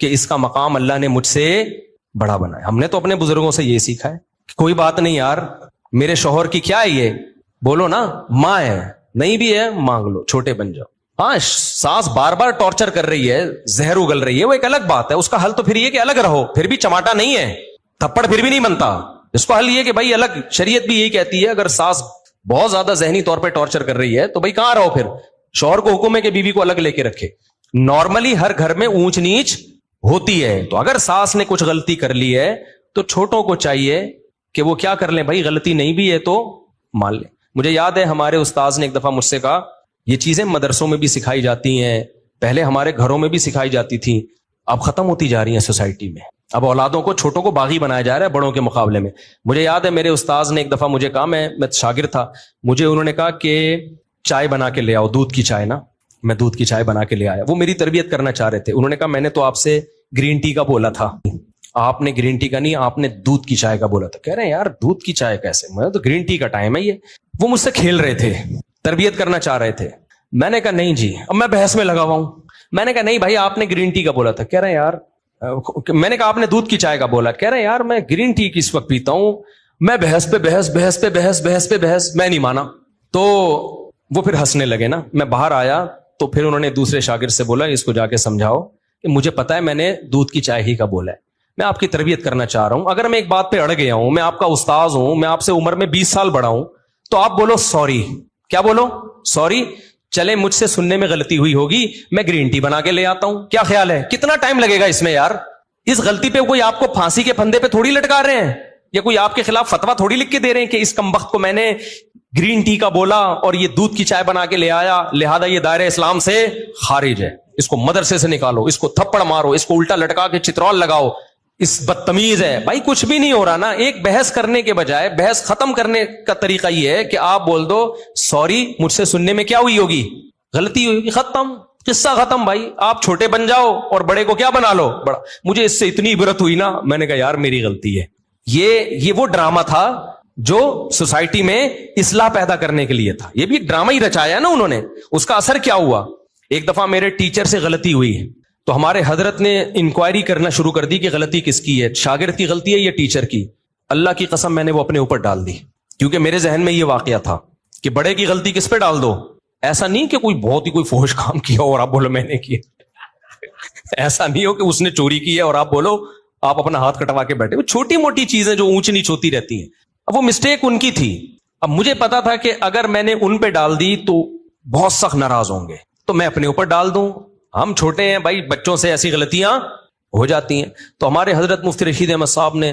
کہ اس کا مقام اللہ نے مجھ سے بڑا بنایا. ہم نے تو اپنے بزرگوں سے یہ سیکھا ہے کہ کوئی بات نہیں یار, میرے شوہر کی کیا ہے, یہ بولو نا ماں ہے, نہیں بھی ہے مانگ لو, چھوٹے بن جاؤ. ہاں ساس بار بار ٹارچر کر رہی ہے, زہر اگل رہی ہے, وہ ایک الگ بات ہے, اس کا حل تو پھر یہ کہ الگ رہو, پھر بھی چماٹا نہیں ہے, تھپڑ پھر بھی نہیں بنتا. اس کو حل یہ کہ بھائی الگ, شریعت بھی یہی کہتی ہے اگر ساس بہت زیادہ ذہنی طور پہ ٹارچر کر رہی ہے تو بھائی کہاں رہو, پھر شوہر کو حکم ہے کہ بیوی کو الگ لے کے رکھے. نارملی ہر گھر میں اونچ نیچ ہوتی ہے, تو اگر ساس نے کچھ غلطی کر لی ہے تو چھوٹوں کو چاہیے کہ وہ کیا کر لیں, بھائی غلطی نہیں بھی ہے تو مان لیں. مجھے یاد ہے ہمارے استاذ نے ایک دفعہ مجھ سے کہا, یہ چیزیں مدرسوں میں بھی سکھائی جاتی ہیں, پہلے ہمارے گھروں میں بھی سکھائی جاتی تھیں, اب ختم ہوتی جا رہی ہیں سوسائٹی میں. اب اولادوں کو, چھوٹوں کو باغی بنایا جا رہا ہے بڑوں کے مقابلے میں. مجھے یاد ہے میرے استاذ نے ایک دفعہ مجھے کہا, میں شاگرد تھا, مجھے انہوں نے کہا کہ چائے بنا کے لے آؤ, دودھ کی چائے نا. میں دودھ کی چائے بنا کے لے آیا. وہ میری تربیت کرنا چاہ رہے تھے. انہوں نے کہا میں نے تو آپ سے گرین ٹی کا بولا تھا, آپ نے گرین ٹی کا نہیں, آپ نے دودھ کی چائے کا بولا تھا. کہہ رہے ہیں یار دودھ کی چائے کیسے, میں تو گرین ٹی کا ٹائم ہے یہ. وہ مجھ سے کھیل رہے تھے, تربیت کرنا چاہ رہے تھے. میں نے کہا نہیں جی, اب میں بحث میں لگا ہوا ہوں. میں نے کہا نہیں بھائی آپ نے گرین ٹی کا بولا تھا. کہہ رہے ہیں یار, میں نے کہا آپ نے دودھ کی چائے کا بولا. کہہ رہے ہیں یار میں گرین ٹی کس وقت پیتا ہوں, میں بحث پہ بحث, بحث پہ بحث, بحث پہ بحث, میں نہیں مانا. تو وہ پھر ہنسنے لگے نا. میں باہر آیا تو پھر انہوں نے دوسرے شاگرد سے بولا اس کو جا کے سمجھاؤ کہ مجھے پتا ہے میں نے دودھ کی چائے ہی کا بولا ہے, میں آپ کی تربیت کرنا چاہ رہا ہوں. اگر میں ایک بات پہ اڑ گیا ہوں, میں آپ کا استاذ ہوں, میں آپ سے عمر میں 20 سال بڑا ہوں, تو آپ بولو سوری. کیا بولو, سوری. چلے مجھ سے سننے میں غلطی ہوئی ہوگی, میں گرین ٹی بنا کے لے آتا ہوں. کیا خیال ہے, کتنا ٹائم لگے گا اس میں یار؟ اس غلطی پہ کوئی آپ کو پھانسی کے پھندے پہ تھوڑی لٹکا رہے ہیں, یا کوئی آپ کے خلاف فتوا تھوڑی لکھ کے دے رہے ہیں کہ اس کمبخت کو میں نے گرین ٹی کا بولا اور یہ دودھ کی چائے بنا کے لے آیا, لہذا یہ دائرہ اسلام سے خارج ہے, اس کو مدرسے سے نکالو, اس کو تھپڑ مارو, اس کو الٹا لٹکا کے چترول لگاؤ, اس بدتمیز ہے. بھائی کچھ بھی نہیں ہو رہا نا. ایک بحث کرنے کے بجائے بحث ختم کرنے کا طریقہ یہ ہے کہ آپ بول دو سوری, مجھ سے سننے میں کیا ہوئی ہوگی, غلطی ہوئی ہوگی, ختم, قصہ ختم. بھائی آپ چھوٹے بن جاؤ اور بڑے کو کیا بنا لو بڑا. مجھے اس سے اتنی عبرت ہوئی نا, میں نے کہا یار میری غلطی ہے. یہ وہ ڈرامہ تھا جو سوسائٹی میں اصلاح پیدا کرنے کے لیے تھا. یہ بھی ایک ڈرامہ ہی رچایا نا انہوں نے. اس کا اثر کیا ہوا, ایک دفعہ میرے ٹیچر سے غلطی ہوئی تو ہمارے حضرت نے انکوائری کرنا شروع کر دی کہ غلطی کس کی ہے, شاگرد کی غلطی ہے یا ٹیچر کی. اللہ کی قسم میں نے وہ اپنے اوپر ڈال دی, کیونکہ میرے ذہن میں یہ واقعہ تھا کہ بڑے کی غلطی کس پہ ڈال دو. ایسا نہیں کہ کوئی بہت ہی کوئی فحش کام کیا اور آپ بولو میں نے کیا. ایسا نہیں ہو کہ اس نے چوری کی ہے اور آپ بولو, آپ اپنا ہاتھ کٹوا کے بیٹھے. وہ چھوٹی موٹی چیزیں جو اونچ نیچ ہوتی رہتی ہیں. اب وہ مسٹیک ان کی تھی. اب مجھے پتا تھا کہ اگر میں نے ان پہ ڈال دی تو بہت سخت ناراض ہوں گے, تو میں اپنے اوپر ڈال دوں. ہم چھوٹے ہیں بھائی, بچوں سے ایسی غلطیاں ہو جاتی ہیں. تو ہمارے حضرت مفتی رشید احمد صاحب نے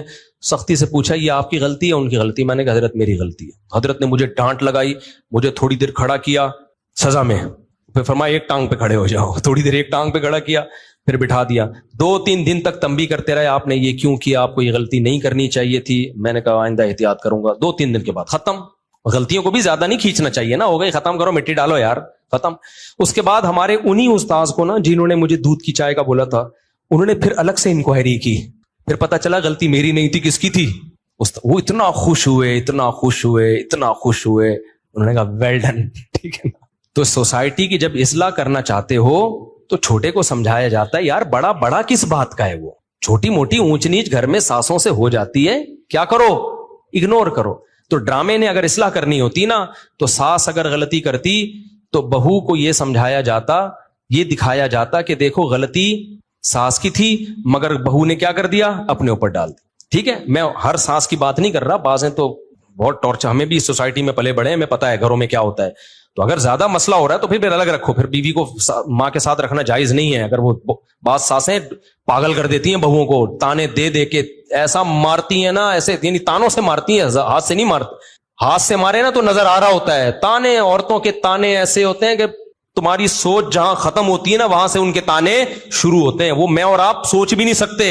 سختی سے پوچھا یہ آپ کی غلطی ہے ان کی غلطی؟ میں نے کہا حضرت میری غلطی ہے. حضرت نے مجھے ڈانٹ لگائی, مجھے تھوڑی دیر کھڑا کیا سزا میں, پھر فرمایا ایک ٹانگ پہ کھڑے ہو جاؤ. تھوڑی دیر ایک ٹانگ پہ کھڑا کیا, پھر بٹھا دیا. 2-3 دن تک تنبیہ کرتے رہے, آپ نے یہ کیوں کیا, آپ کو یہ غلطی نہیں کرنی چاہیے تھی. میں نے کہا آئندہ احتیاط کروں گا. 2-3 دن کے بعد ختم. غلطیوں کو بھی زیادہ نہیں کھینچنا چاہیے نا, ہو گئی ختم کرو, مٹی ڈالو یار, ختم. اس کے بعد ہمارے انہی استاذ کو نا جنہوں نے مجھے دودھ کی چائے کا بولا تھا, انہوں نے پھر الگ سے انکوائری کی. پھر پتا چلا غلطی میری نہیں تھی, کس کی تھی. وہ اتنا خوش ہوئے, اتنا خوش ہوئے, اتنا خوش ہوئے. انہوں نے کہا ویل ڈن, ٹھیک ہے نا. تو سوسائٹی کی جب اصلاح کرنا چاہتے ہو تو چھوٹے کو سمجھایا جاتا ہے یار بڑا بڑا کس بات کا ہے. وہ چھوٹی موٹی اونچ نیچ گھر میں ساسوں سے ہو جاتی ہے, کیا کرو, اگنور کرو. تو ڈرامے نے اگر اصلاح کرنی ہوتی نا, تو ساس اگر غلطی کرتی تو بہو کو یہ سمجھایا جاتا, یہ دکھایا جاتا کہ دیکھو غلطی ساس کی تھی مگر بہو نے کیا کر دیا, اپنے اوپر ڈال دی. ٹھیک ہے, میں ہر ساس کی بات نہیں کر رہا, بعض ہیں تو بہت ٹارچر, ہمیں بھی سوسائٹی میں پلے بڑے ہیں, ہمیں پتا ہے گھروں میں کیا ہوتا ہے. تو اگر زیادہ مسئلہ ہو رہا ہے تو پھر الگ رکھو. پھر بیوی کو ماں کے ساتھ رکھنا جائز نہیں ہے. اگر وہ بعض ساسیں پاگل کر دیتی ہیں بہوؤں کو, تانے دے دے کے ایسا مارتی ہیں نا, ایسے یعنی تانوں سے مارتی ہیں, ہاتھ سے نہیں مارتی. ہاتھ سے مارے نا تو نظر آ رہا ہوتا ہے. تانے, عورتوں کے تانے ایسے ہوتے ہیں کہ تمہاری سوچ جہاں ختم ہوتی ہے نا وہاں سے ان کے تانے شروع ہوتے ہیں. وہ میں اور آپ سوچ بھی نہیں سکتے.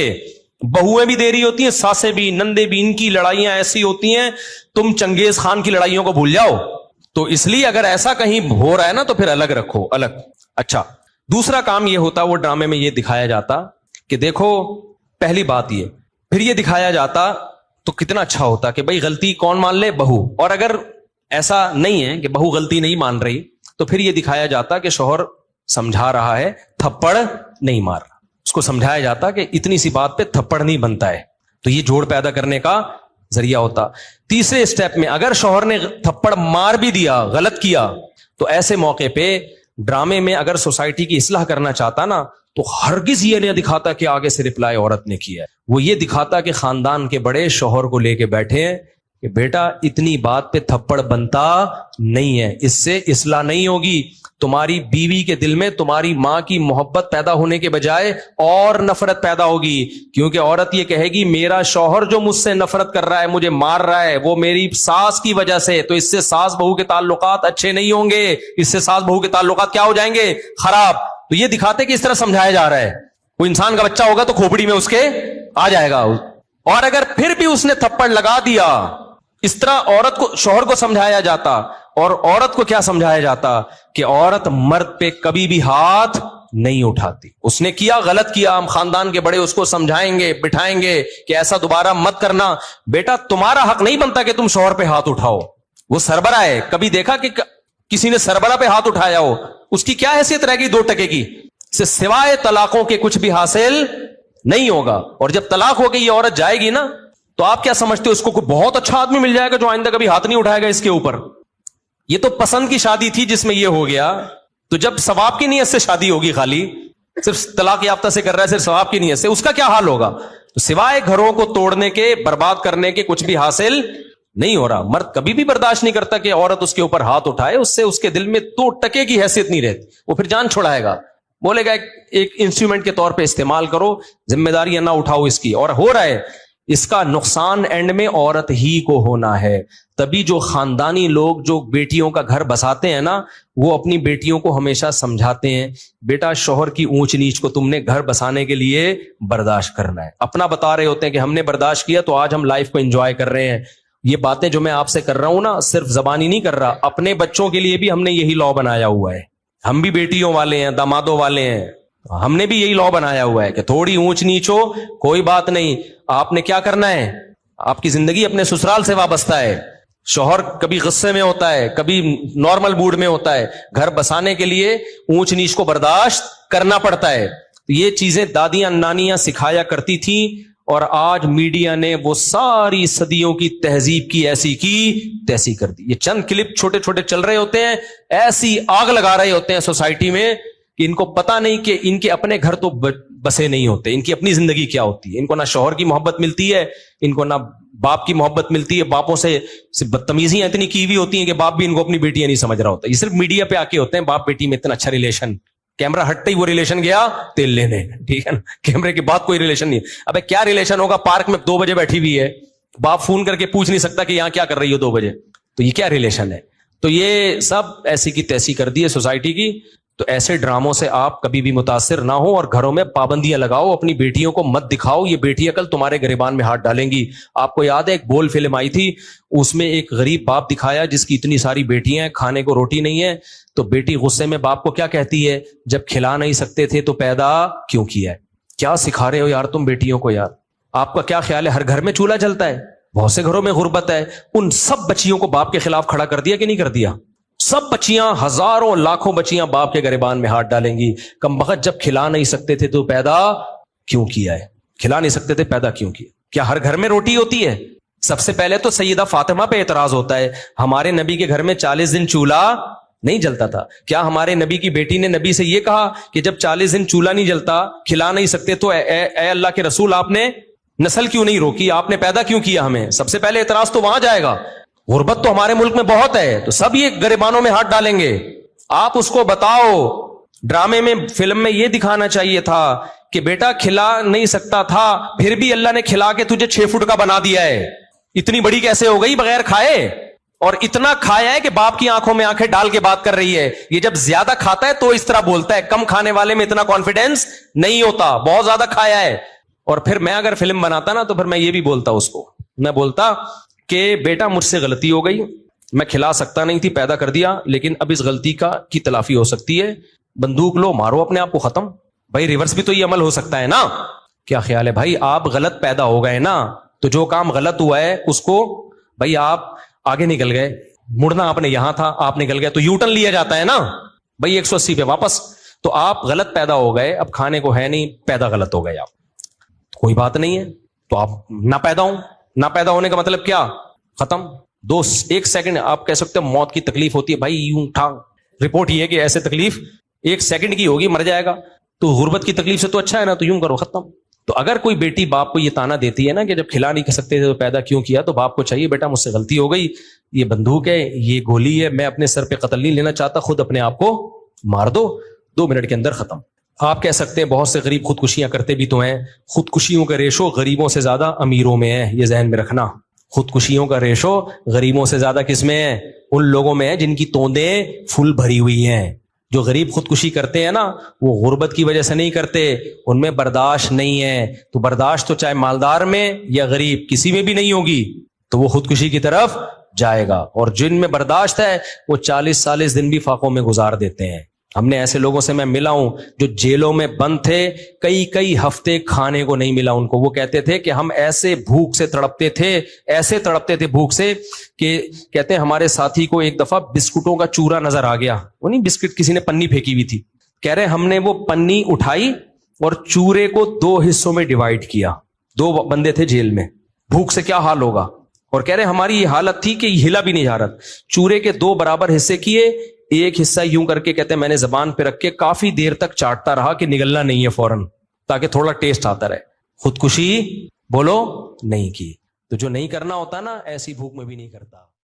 بہویں بھی دے رہی ہوتی ہیں, ساسیں بھی, نندے بھی. ان کی لڑائیاں ایسی ہوتی ہیں تم چنگیز خان کی لڑائیوں کو بھول جاؤ. تو اس لیے اگر ایسا کہیں ہو رہا ہے نا تو پھر الگ رکھو, الگ. اچھا, دوسرا کام یہ ہوتا, وہ ڈرامے میں یہ دکھایا جاتا کہ دیکھو, پہلی بات یہ, پھر یہ دکھایا جاتا تو کتنا اچھا ہوتا کہ بھائی غلطی کون مان لے, بہو. اور اگر ایسا نہیں ہے کہ بہو غلطی نہیں مان رہی تو پھر یہ دکھایا جاتا کہ شوہر سمجھا رہا ہے, تھپڑ نہیں مار رہا. اس کو سمجھایا جاتا کہ اتنی سی بات پہ تھپڑ نہیں بنتا ہے, تو یہ جوڑ پیدا کرنے کا ذریعہ ہوتا. تیسرے اسٹیپ میں اگر شوہر نے تھپڑ مار بھی دیا, غلط کیا, تو ایسے موقع پہ ڈرامے میں اگر سوسائٹی کی اصلاح کرنا چاہتا نا, تو ہرگز یہ نہیں دکھاتا کہ آگے سے رپلائی عورت نے کیا ہے, وہ یہ دکھاتا کہ خاندان کے بڑے شوہر کو لے کے بیٹھے ہیں کہ بیٹا اتنی بات پہ تھپڑ بنتا نہیں ہے, اس سے اصلاح نہیں ہوگی. تمہاری بیوی کے دل میں تمہاری ماں کی محبت پیدا ہونے کے بجائے اور نفرت پیدا ہوگی, کیونکہ عورت یہ کہے گی میرا شوہر جو مجھ سے نفرت کر رہا ہے, مجھے مار رہا ہے, وہ میری ساس کی وجہ سے, تو اس سے ساس بہو کے تعلقات اچھے نہیں ہوں گے, اس سے ساس بہو کے تعلقات کیا ہو جائیں گے, خراب. تو یہ دکھاتے کہ اس طرح سمجھایا جا رہا ہے. کوئی انسان کا بچہ ہوگا تو کھوپڑی میں اس کے آ جائے گا, اور اگر پھر بھی اس نے تھپڑ لگا دیا, اس طرح عورت کو, شوہر کو سمجھایا جاتا, اور عورت کو کیا سمجھایا جاتا کہ عورت مرد پہ کبھی بھی ہاتھ نہیں اٹھاتی. اس نے کیا, غلط کیا, ہم خاندان کے بڑے اس کو سمجھائیں گے, بٹھائیں گے کہ ایسا دوبارہ مت کرنا. بیٹا تمہارا حق نہیں بنتا کہ تم شوہر پہ ہاتھ اٹھاؤ, وہ سربراہ ہے. کبھی دیکھا کہ کسی نے سربراہ پہ ہاتھ اٹھایا ہو؟ اس کی کیا حیثیت رہے گی 2 ٹکے کی؟ سوائے طلاقوں کے کچھ بھی حاصل نہیں ہوگا. اور جب طلاق ہو گئی یہ عورت جائے گی نا, تو آپ کیا سمجھتے ہو اس کو کوئی بہت اچھا آدمی مل جائے گا جو آئندہ کبھی ہاتھ نہیں اٹھائے گا اس کے اوپر؟ یہ تو پسند کی شادی تھی جس میں یہ ہو گیا. تو جب ثواب کی نیت سے شادی ہوگی, خالی صرف طلاق یافتہ سے کر رہا ہے, صرف ثواب کی نیت سے, اس کا کیا حال ہوگا؟ تو سوائے گھروں کو توڑنے کے, برباد کرنے کے کچھ بھی حاصل نہیں ہو رہا. مرد کبھی بھی برداشت نہیں کرتا کہ عورت اس کے اوپر ہاتھ اٹھائے, اس سے اس کے دل میں 2 ٹکے کی حیثیت نہیں رہتی. وہ پھر جان چھڑائے گا, بولے گا ایک انسٹرومنٹ کے طور پہ استعمال کرو, ذمہ داریاں نہ اٹھاؤ اس کی. اور ہو رہا ہے, اس کا نقصان اینڈ میں عورت ہی کو ہونا ہے. تبھی جو خاندانی لوگ جو بیٹیوں کا گھر بساتے ہیں نا, وہ اپنی بیٹیوں کو ہمیشہ سمجھاتے ہیں بیٹا شوہر کی اونچ نیچ کو تم نے گھر بسانے کے لیے برداشت کرنا ہے. اپنا بتا رہے ہوتے ہیں کہ ہم نے برداشت کیا تو آج ہم لائف کو انجوائے کر رہے ہیں. یہ باتیں جو میں آپ سے کر رہا ہوں نا, صرف زبانی نہیں کر رہا, اپنے بچوں کے لیے بھی ہم نے یہی لا بنایا ہوا ہے. ہم بھی بیٹیوں والے ہیں, دامادوں والے ہیں, ہم نے بھی یہی لا بنایا ہوا ہے کہ تھوڑی اونچ نیچ ہو کوئی بات نہیں, آپ نے کیا کرنا ہے, آپ کی زندگی اپنے سسرال سے وابستہ ہے. شوہر کبھی غصے میں ہوتا ہے, کبھی نارمل موڈ میں ہوتا ہے, گھر بسانے کے لیے اونچ نیچ کو برداشت کرنا پڑتا ہے. یہ چیزیں دادیاں نانیاں سکھایا کرتی تھیں, اور آج میڈیا نے وہ ساری صدیوں کی تہذیب کی ایسی کی تیسی کر دی. یہ چند کلپ چھوٹے چھوٹے چل رہے ہوتے ہیں, ایسی آگ لگا رہے ہوتے ہیں سوسائٹی میں کہ ان کو پتا نہیں کہ ان کے اپنے گھر تو بسے نہیں ہوتے, ان کی اپنی زندگی کیا ہوتی ہے. ان کو نہ شوہر کی محبت ملتی ہے, ان کو نہ باپ کی محبت ملتی ہے, باپوں سے بدتمیزیاں اتنی کی ہوئی ہوتی ہیں کہ باپ بھی ان کو اپنی بیٹیاں نہیں سمجھ رہا ہوتا. یہ صرف میڈیا پہ آ کے ہوتے ہیں, باپ بیٹی میں اتنا اچھا ریلیشن, کیمرہ ہٹتے ہی وہ ریلیشن گیا تیل لینے, ٹھیک ہے نا, کیمرے کے بعد کوئی ریلیشن نہیں. ابے کیا ریلیشن ہوگا, پارک میں 2 بجے بیٹھی ہوئی ہے, باپ فون کر کے پوچھ نہیں سکتا کہ یہاں کیا کر رہی ہو 2 بجے, تو یہ کیا ریلیشن ہے؟ تو یہ سب ایسی کی تیسی کر دی ہے سوسائٹی کی. تو ایسے ڈراموں سے آپ کبھی بھی متاثر نہ ہو, اور گھروں میں پابندیاں لگاؤ, اپنی بیٹیوں کو مت دکھاؤ. یہ بیٹی عقل تمہارے گریبان میں ہاتھ ڈالیں گی. آپ کو یاد ہے ایک بول فلم آئی تھی, اس میں ایک غریب باپ دکھایا جس کی اتنی ساری بیٹیاں ہیں, کھانے کو روٹی نہیں ہے, تو بیٹی غصے میں باپ کو کیا کہتی ہے, جب کھلا نہیں سکتے تھے تو پیدا کیوں کیا ہے. کیا سکھا رہے ہو یار تم بیٹیوں کو یار. آپ کا کیا خیال ہے ہر گھر میں چولہا جلتا ہے؟ بہت سے گھروں میں غربت ہے. ان سب بچیوں کو باپ کے خلاف کھڑا کر دیا کہ نہیں کر دیا؟ سب بچیاں, ہزاروں لاکھوں بچیاں باپ کے گریبان میں ہاتھ ڈالیں گی. کم بخت جب کھلا نہیں سکتے تھے تو پیدا کیوں کیا ہے؟ کھلا نہیں سکتے تھے پیدا کیوں کیا؟ کیا ہر گھر میں روٹی ہوتی ہے؟ سب سے پہلے تو سیدہ فاطمہ پہ اعتراض ہوتا ہے, ہمارے نبی کے گھر میں 40 دن چولہا نہیں جلتا تھا. کیا ہمارے نبی کی بیٹی نے نبی سے یہ کہا کہ جب 40 دن چولہا نہیں جلتا, کھلا نہیں سکتے, تو اے اللہ کے رسول آپ نے نسل کیوں نہیں روکی, آپ نے پیدا کیوں کیا ہمیں؟ سب سے پہلے اعتراض تو وہاں جائے گا. غربت تو ہمارے ملک میں بہت ہے, تو سب یہ گریبانوں میں ہاتھ ڈالیں گے. آپ اس کو بتاؤ, ڈرامے میں فلم میں یہ دکھانا چاہیے تھا کہ بیٹا کھلا نہیں سکتا تھا, پھر بھی اللہ نے کھلا کے تجھے 6 فٹ کا بنا دیا ہے. اتنی بڑی کیسے ہو گئی بغیر کھائے؟ اور اتنا کھایا ہے کہ باپ کی آنکھوں میں آنکھیں ڈال کے بات کر رہی ہے. یہ جب زیادہ کھاتا ہے تو اس طرح بولتا ہے, کم کھانے والے میں اتنا کانفیڈینس نہیں ہوتا, بہت زیادہ کھایا ہے. اور پھر میں اگر فلم بناتا نا, تو پھر میں یہ بھی بولتا اس کو, میں بولتا کہ بیٹا مجھ سے غلطی ہو گئی, میں کھلا سکتا نہیں تھی, پیدا کر دیا, لیکن اب اس غلطی کی تلافی ہو سکتی ہے. بندوق لو, مارو اپنے آپ کو ختم. بھائی ریورس بھی تو یہ عمل ہو سکتا ہے نا. کیا خیال ہے بھائی, آپ غلط پیدا ہو گئے نا, تو جو کام غلط ہوا ہے اس کو, بھائی آپ آگے نکل گئے, مڑنا آپ نے یہاں تھا, آپ نکل گئے, تو یو ٹرن لیا جاتا ہے نا بھائی, 180 پہ واپس. تو آپ غلط پیدا ہو گئے, اب کھانے کو ہے نہیں, پیدا غلط ہو گئے آپ, کوئی بات نہیں ہے, تو آپ نہ پیدا ہوں, نہ پیدا ہونے کا مطلب کیا, ختم. ایک سیکنڈ آپ کہہ سکتے ہیں موت کی تکلیف ہوتی ہے, بھائی یوں اٹھا, رپورٹ یہ ہے کہ ایسے تکلیف ایک سیکنڈ کی ہوگی, مر جائے گا, تو غربت کی تکلیف سے تو اچھا ہے نا, تو یوں کرو, ختم. تو اگر کوئی بیٹی باپ کو یہ تانا دیتی ہے نا کہ جب کھلا نہیں سکتے تھے تو پیدا کیوں کیا, تو باپ کو چاہیے بیٹا مجھ سے غلطی ہو گئی, یہ بندوق ہے, یہ گولی ہے, میں اپنے سر پہ قتل نہیں لینا چاہتا, خود اپنے آپ کو مار دو, 2 منٹ کے اندر ختم. آپ کہہ سکتے ہیں بہت سے غریب خودکشیاں کرتے بھی تو ہیں, خودکشیوں کا ریشو غریبوں سے زیادہ امیروں میں ہے, یہ ذہن میں رکھنا. خودکشیوں کا ریشو غریبوں سے زیادہ کس میں ہے, ان لوگوں میں ہے جن کی توندیں فل بھری ہوئی ہیں. جو غریب خودکشی کرتے ہیں نا وہ غربت کی وجہ سے نہیں کرتے, ان میں برداشت نہیں ہے, تو برداشت تو چاہے مالدار میں یا غریب کسی میں بھی نہیں ہوگی, تو وہ خودکشی کی طرف جائے گا. اور جن میں برداشت ہے وہ 40 دن بھی فاقوں میں گزار دیتے ہیں. ہم نے ایسے لوگوں سے میں ملا ہوں جو جیلوں میں بند تھے, کئی ہفتے کھانے کو نہیں ملا ان کو. وہ کہتے تھے کہ ہم ایسے بھوک سے تڑپتے تھے, ایسے تڑپتے تھے بھوک سے کہ کہتے ہیں ہمارے ساتھی کو ایک دفعہ بسکٹوں کا چورا نظر آ گیا, وہ نہیں بسکٹ کسی نے پنی پھینکی ہوئی تھی, کہہ رہے ہم نے وہ پنی اٹھائی اور چورے کو 2 حصوں میں ڈیوائڈ کیا. 2 بندے تھے جیل میں, بھوک سے کیا حال ہوگا, اور کہہ رہے ہماری یہ حالت تھی کہ ہلا بھی نہیں جا رہا. چورے کے 2 برابر حصے کیے, ایک حصہ یوں کر کے کہتے ہیں میں نے زبان پہ رکھ کے کافی دیر تک چاٹتا رہا کہ نگلنا نہیں ہے فوراً, تاکہ تھوڑا ٹیسٹ آتا رہے. خودکشی بولو نہیں کی. تو جو نہیں کرنا ہوتا نا ایسی بھوک میں بھی نہیں کرتا.